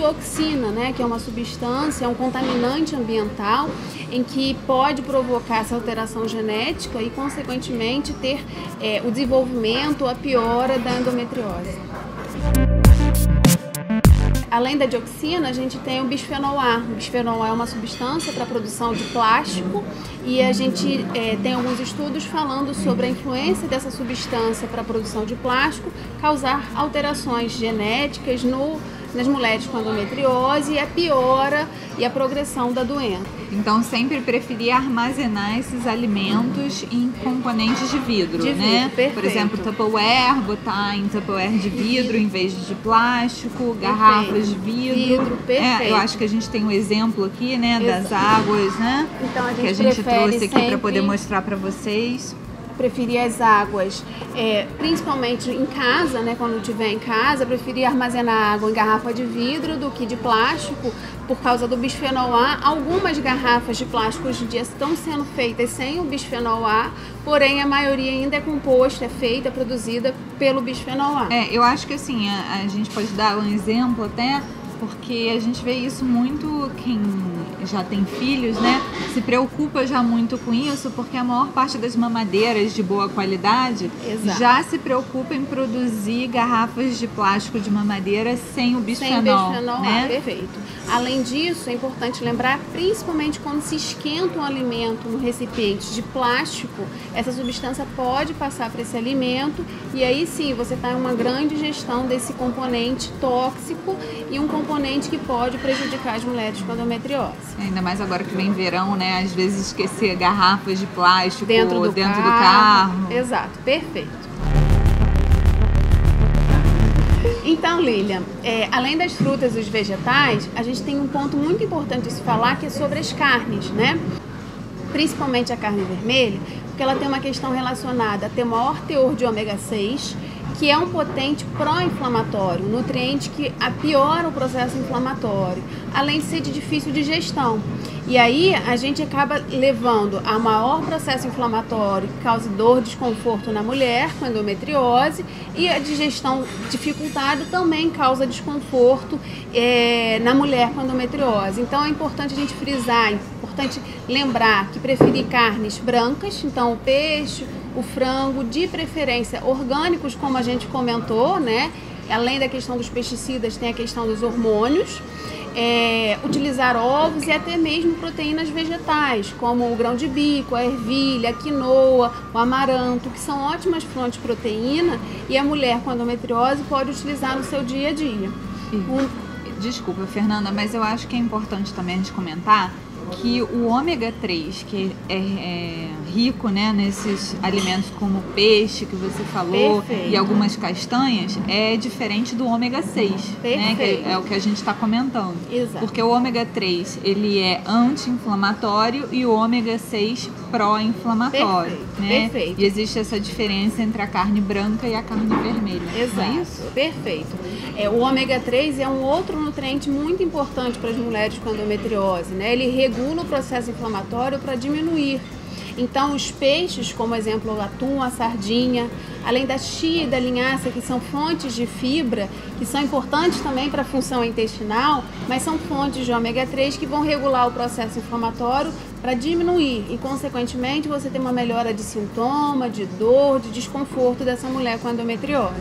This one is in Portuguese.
dioxina, né, que é uma substância, é um contaminante ambiental em que pode provocar essa alteração genética e, consequentemente, ter o desenvolvimento, a piora da endometriose. Além da dioxina, a gente tem o bisfenol A. O bisfenol A é uma substância para a produção de plástico e a gente tem alguns estudos falando sobre a influência dessa substância para a produção de plástico causar alterações genéticas nas mulheres com endometriose e a piora e a progressão da doença. Então, sempre preferir armazenar esses alimentos em componentes de vidro, né? Perfeito. Por exemplo, Tupperware, botar em Tupperware de vidro em vez de plástico, garrafas de vidro. Perfeito. Eu acho que a gente tem um exemplo aqui, né, das águas, né? Então, que a gente trouxe aqui para poder mostrar para vocês. Preferir as águas, principalmente em casa, né, quando estiver em casa, preferir armazenar água em garrafa de vidro do que de plástico, por causa do bisfenol A. Algumas garrafas de plástico hoje em dia estão sendo feitas sem o bisfenol A, porém a maioria ainda é composta, é feita, produzida pelo bisfenol A. Eu acho que assim, a gente pode dar um exemplo até, porque a gente vê isso muito, quem já tem filhos, né, se preocupa já muito com isso, porque a maior parte das mamadeiras de boa qualidade já se preocupa em produzir garrafas de plástico de mamadeira sem o bisfenol, né? Perfeito. Além disso, é importante lembrar, principalmente quando se esquenta um alimento no recipiente de plástico, essa substância pode passar para esse alimento e aí sim você está em uma grande ingestão desse componente tóxico e um componente que pode prejudicar as mulheres com endometriose. Ainda mais agora que vem verão, né? Às vezes esquecer garrafas de plástico dentro do carro. Exato, perfeito. Então, Lilian, além das frutas e dos vegetais, a gente tem um ponto muito importante de se falar que é sobre as carnes, né? Principalmente a carne vermelha, porque ela tem uma questão relacionada a ter maior teor de ômega 6, que é um potente pró-inflamatório, nutriente que piora o processo inflamatório, além de ser de difícil digestão. E aí a gente acaba levando a maior processo inflamatório que causa dor, desconforto na mulher com endometriose, e a digestão dificultada também causa desconforto na mulher com endometriose. Então é importante a gente frisar, é importante lembrar que preferir carnes brancas, então o peixe, o frango, de preferência orgânicos, como a gente comentou, né? Além da questão dos pesticidas, tem a questão dos hormônios. Utilizar ovos e até mesmo proteínas vegetais, como o grão de bico, a ervilha, a quinoa, o amaranto, que são ótimas fontes de proteína e a mulher com endometriose pode utilizar no seu dia a dia. Desculpa, Fernanda, mas eu acho que é importante também a gente comentar que o ômega 3, que é rico, né, nesses alimentos como peixe, que você falou, e algumas castanhas, é diferente do ômega 6, né, que é o que a gente está comentando. Exato. Porque o ômega 3, ele é anti-inflamatório e o ômega 6 pró-inflamatório, né? Perfeito. E existe essa diferença entre a carne branca e a carne vermelha. Exato. Não é isso? Perfeito. O ômega 3 é um outro nutriente muito importante para as mulheres com endometriose, né? Ele regula o processo inflamatório para diminuir. Então, os peixes, como exemplo o atum, a sardinha, além da chia e da linhaça, que são fontes de fibra, que são importantes também para a função intestinal, mas são fontes de ômega 3 que vão regular o processo inflamatório para diminuir e, consequentemente, você tem uma melhora de sintoma, de dor, de desconforto dessa mulher com endometriose.